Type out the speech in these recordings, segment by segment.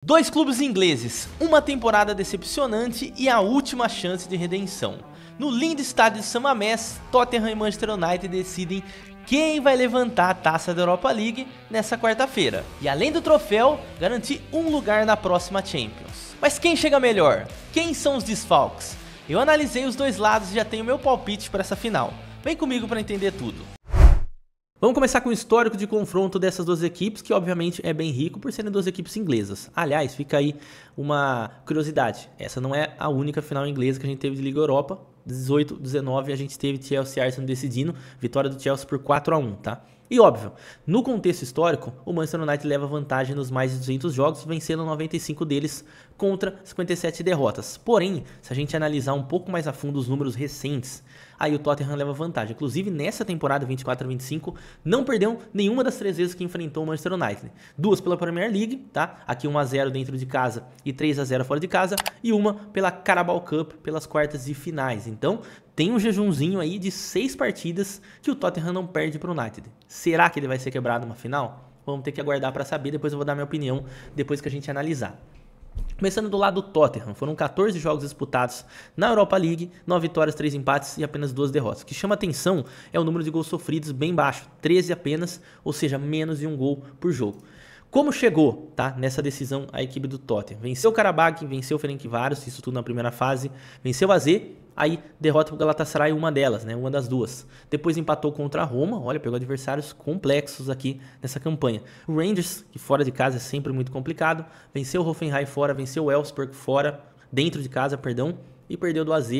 Dois clubes ingleses, uma temporada decepcionante e a última chance de redenção. No lindo estádio de St. Mamés, Tottenham e Manchester United decidem quem vai levantar a taça da Europa League nessa quarta-feira. E além do troféu, garantir um lugar na próxima Champions. Mas quem chega melhor? Quem são os desfalques? Eu analisei os dois lados e já tenho meu palpite para essa final. Vem comigo para entender tudo. Vamos começar com o histórico de confronto dessas duas equipes, que obviamente é bem rico por serem duas equipes inglesas. Aliás, fica aí uma curiosidade, essa não é a única final inglesa que a gente teve de Liga Europa. 18, 19 a gente teve Chelsea e Arsenal decidindo, vitória do Chelsea por 4-1, tá? E óbvio, no contexto histórico, o Manchester United leva vantagem nos mais de 200 jogos, vencendo 95 deles contra 57 derrotas. Porém, se a gente analisar um pouco mais a fundo os números recentes, aí o Tottenham leva vantagem. Inclusive, nessa temporada 24-25, não perdeu nenhuma das 3 vezes que enfrentou o Manchester United. 2 pela Premier League, tá? Aqui 1-0 dentro de casa e 3-0 fora de casa. E uma pela Carabao Cup, pelas quartas de finais. Então, tem um jejumzinho aí de 6 partidas que o Tottenham não perde para o United. Será que ele vai ser quebrado numa final? Vamos ter que aguardar para saber, depois eu vou dar minha opinião depois que a gente analisar. Começando do lado do Tottenham, foram 14 jogos disputados na Europa League, 9 vitórias, 3 empates e apenas 2 derrotas. O que chama atenção é o número de gols sofridos bem baixo, 13 apenas, ou seja, menos de um gol por jogo. Como chegou, tá, nessa decisão a equipe do Tottenham? Venceu o Karabakh, venceu o Ferencváros, isso tudo na primeira fase, venceu o AZ, aí derrota pro Galatasaray, uma delas, né, uma das duas. Depois empatou contra a Roma, olha, pegou adversários complexos aqui nessa campanha. O Rangers, que fora de casa é sempre muito complicado, venceu o Hoffenheim fora, venceu o Elfsborg fora, dentro de casa, perdão, e perdeu do AZ,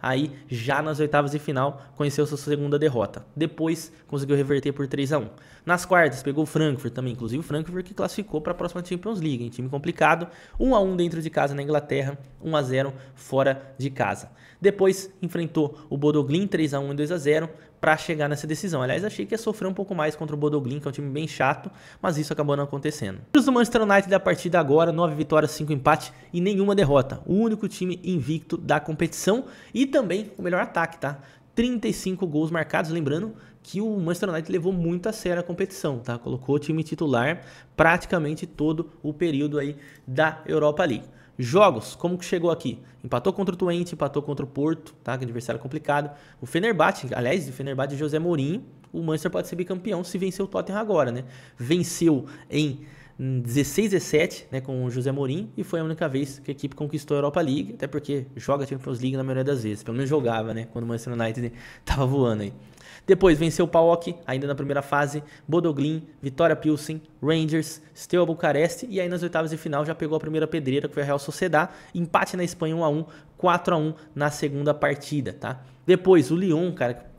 aí já nas oitavas de final, conheceu sua segunda derrota. Depois conseguiu reverter por 3-1. Nas quartas pegou o Frankfurt também, inclusive o Frankfurt que classificou para a próxima Champions League, hein? Time complicado, 1-1 dentro de casa na Inglaterra, 1-0 fora de casa. Depois enfrentou o Bodo Glimt 3-1 e 2-0 para chegar nessa decisão. Aliás, achei que ia sofrer um pouco mais contra o Bodo Glimt, que é um time bem chato, mas isso acabou não acontecendo. Os do Manchester United da partida agora, 9 vitórias, 5 empates e nenhuma derrota. O único time invicto da competição e também o melhor ataque, tá? 35 gols marcados, lembrando que o Manchester United levou muito a sério a competição, tá? Colocou o time titular praticamente todo o período aí da Europa League. Jogos, como que chegou aqui? Empatou contra o Twente, empatou contra o Porto, tá? Que adversário complicado. O Fenerbahçe, aliás, o Fenerbahçe de José Mourinho, o Manchester pode ser bicampeão se vencer o Tottenham agora, né? Venceu em 16-17, né, com o José Mourinho, e foi a única vez que a equipe conquistou a Europa League, até porque joga a Champions League na maioria das vezes, pelo menos jogava, né, quando o Manchester United tava voando aí. Depois venceu o PAOK, ainda na primeira fase, Bodo Glimt, Vitória Pilsen, Rangers, Steaua Bucareste, e aí nas oitavas de final já pegou a primeira pedreira, que foi a Real Sociedad, empate na Espanha 1-1, 4-1 na segunda partida, tá? Depois o Lyon,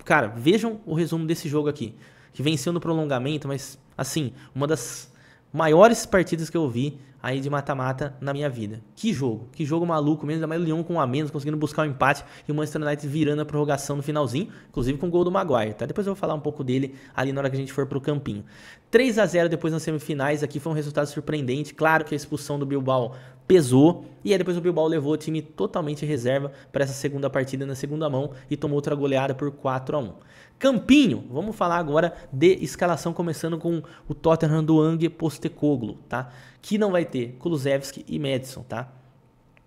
cara, vejam o resumo desse jogo aqui, que venceu no prolongamento, mas assim, uma das maiores partidas que eu vi aí de mata-mata na minha vida. Que jogo maluco mesmo, ainda mais o Lyon com 1 a menos, conseguindo buscar um empate e o Manchester United virando a prorrogação no finalzinho, inclusive com o gol do Maguire, tá? Depois eu vou falar um pouco dele ali na hora que a gente for pro campinho. 3-0 depois nas semifinais, aqui foi um resultado surpreendente, claro que a expulsão do Bilbao pesou, e aí depois o Bilbao levou o time totalmente reserva para essa segunda partida na segunda mão e tomou outra goleada por 4-1. Campinho, vamos falar agora de escalação, começando com o Tottenham do Ange Postecoglou, tá? Que não vai ter Kulusevski e Maddison, tá?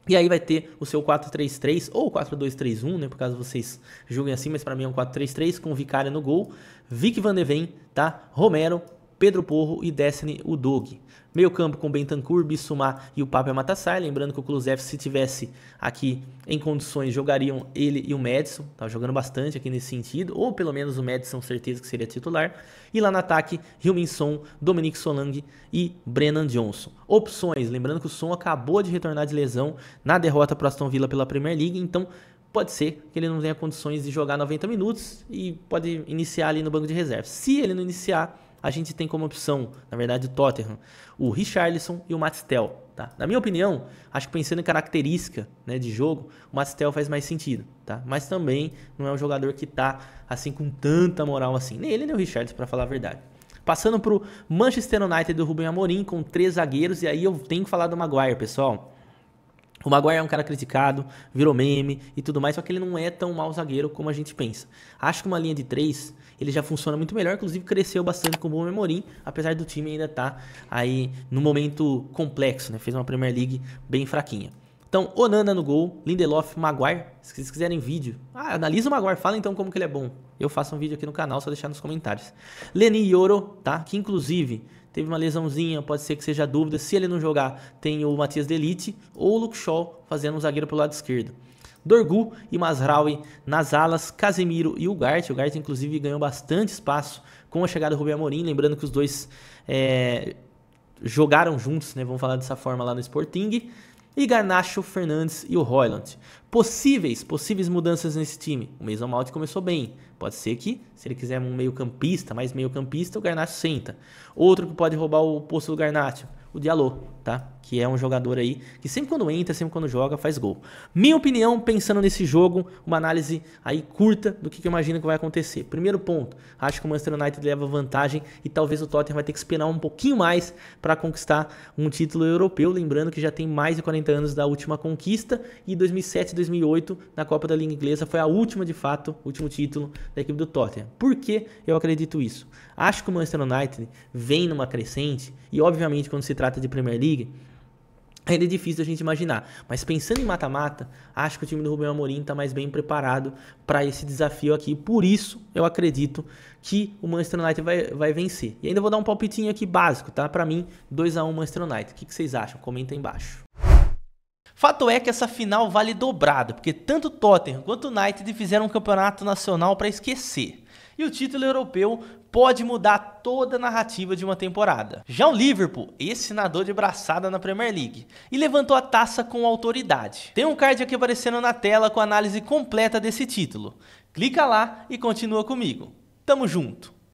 E aí vai ter o seu 4-3-3 ou 4-2-3-1, né? Por caso vocês julguem assim, mas para mim é um 4-3-3 com o Vicario no gol, Vic Van de Ven, tá? Romero, Pedro Porro e Destiny Udogie. Meio campo com Bentancur, Bissouma e o Pape Matar. Lembrando que o Kulusevski, se tivesse aqui em condições, jogariam ele e o Maddison. Tá jogando bastante aqui nesse sentido. Ou pelo menos o Maddison, certeza que seria titular. E lá no ataque, Heung-min Son, Dominique Solanke e Brennan Johnson. Opções, lembrando que o Son acabou de retornar de lesão na derrota para o Aston Villa pela Premier League. Então pode ser que ele não tenha condições de jogar 90 minutos e pode iniciar ali no banco de reserva. Se ele não iniciar, a gente tem como opção, na verdade, o Tottenham, o Richarlison e o Matt Stell, tá? Na minha opinião, acho que pensando em característica, né, de jogo, o Matt Stell faz mais sentido, tá? Mas também não é um jogador que tá assim com tanta moral assim, nem ele nem o Richarlison, para falar a verdade. Passando pro Manchester United do Ruben Amorim com 3 zagueiros, e aí eu tenho que falar do Maguire, pessoal. O Maguire é um cara criticado, virou meme e tudo mais, só que ele não é tão mau zagueiro como a gente pensa. Acho que uma linha de 3, ele já funciona muito melhor, inclusive cresceu bastante com o Ruben Amorim, apesar do time ainda estar aí no momento complexo, né? Fez uma Premier League bem fraquinha. Então, Onana no gol, Lindelof, Maguire. Se vocês quiserem vídeo, analisa o Maguire, fala então como que ele é bom. Eu faço um vídeo aqui no canal, só deixar nos comentários. Leny Yoro, tá? Que inclusive teve uma lesãozinha, pode ser que seja dúvida. Se ele não jogar, tem o Matheus de Ligt ou o Luke Shaw fazendo um zagueiro pelo lado esquerdo. Dorgu e Mazraoui nas alas, Casemiro e Ugarte. O Ugarte inclusive ganhou bastante espaço com a chegada do Ruben Amorim, lembrando que os dois jogaram juntos, né? Vamos falar dessa forma lá no Sporting. E Garnacho, Fernandes e o Højlund. Possíveis mudanças nesse time. O Mason Mount começou bem. Pode ser que, se ele quiser um meio-campista, mais meio-campista, o Garnacho senta. Outro que pode roubar o posto do Garnacho, o Diallo, tá? Que é um jogador aí que sempre quando entra, sempre quando joga, faz gol. Minha opinião, pensando nesse jogo, uma análise aí curta do que eu imagino que vai acontecer. Primeiro ponto, acho que o Manchester United leva vantagem e talvez o Tottenham vai ter que esperar um pouquinho mais para conquistar um título europeu. Lembrando que já tem mais de 40 anos da última conquista e 2007 e 2008 na Copa da Liga Inglesa foi a última de fato, último título da equipe do Tottenham. Por que eu acredito isso? Acho que o Manchester United vem numa crescente e obviamente quando se trata de Premier League ainda é difícil a gente imaginar, mas pensando em mata-mata, acho que o time do Ruben Amorim está mais bem preparado para esse desafio aqui, por isso eu acredito que o Manchester United vai vencer. E ainda vou dar um palpitinho aqui básico, tá? Para mim, 2-1 Manchester United. O que vocês acham? Comenta aí embaixo. Fato é que essa final vale dobrado, porque tanto o Tottenham quanto o United fizeram um campeonato nacional para esquecer. E o título europeu pode mudar toda a narrativa de uma temporada. Já o Liverpool, esse nadou de braçada na Premier League e levantou a taça com autoridade. Tem um card aqui aparecendo na tela com a análise completa desse título. Clica lá e continua comigo. Tamo junto!